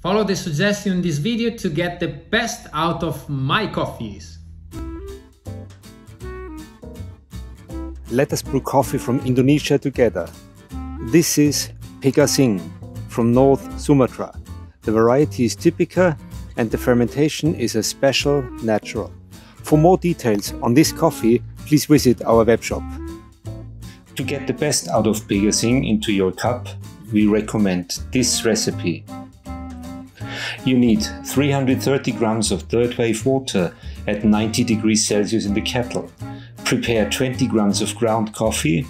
Follow the suggestion in this video to get the best out of my coffees. Let us brew coffee from Indonesia together. This is Pegasing from North Sumatra. The variety is typica and the fermentation is a special natural. For more details on this coffee, please visit our webshop. To get the best out of Pegasing into your cup, we recommend this recipe. You need 330 grams of third wave water at 90 degrees Celsius in the kettle. Prepare 20 grams of ground coffee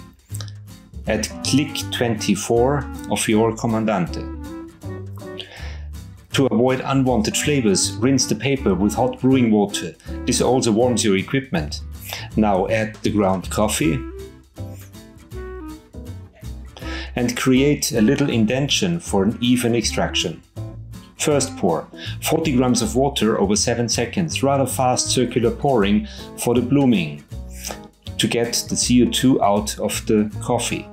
at click 24 of your Comandante. To avoid unwanted flavors, rinse the paper with hot brewing water. This also warms your equipment. Now add the ground coffee and create a little indentation for an even extraction. First pour 40 grams of water over 7 seconds, rather fast circular pouring for the blooming to get the CO2 out of the coffee.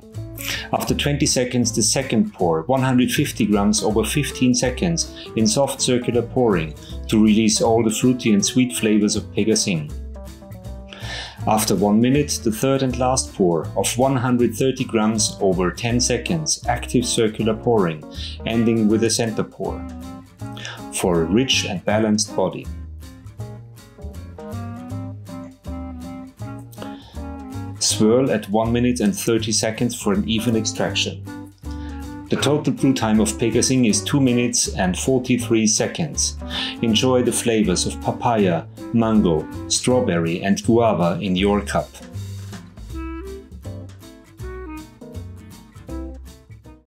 After 20 seconds, the second pour 150 grams over 15 seconds in soft circular pouring to release all the fruity and sweet flavors of Pegasing. After 1 minute, the third and last pour of 130 grams over 10 seconds, active circular pouring, ending with a center pour for a rich and balanced body. Swirl at 1 minute and 30 seconds for an even extraction. The total brew time of Pegasing is 2 minutes and 43 seconds. Enjoy the flavors of papaya, mango, strawberry and guava in your cup.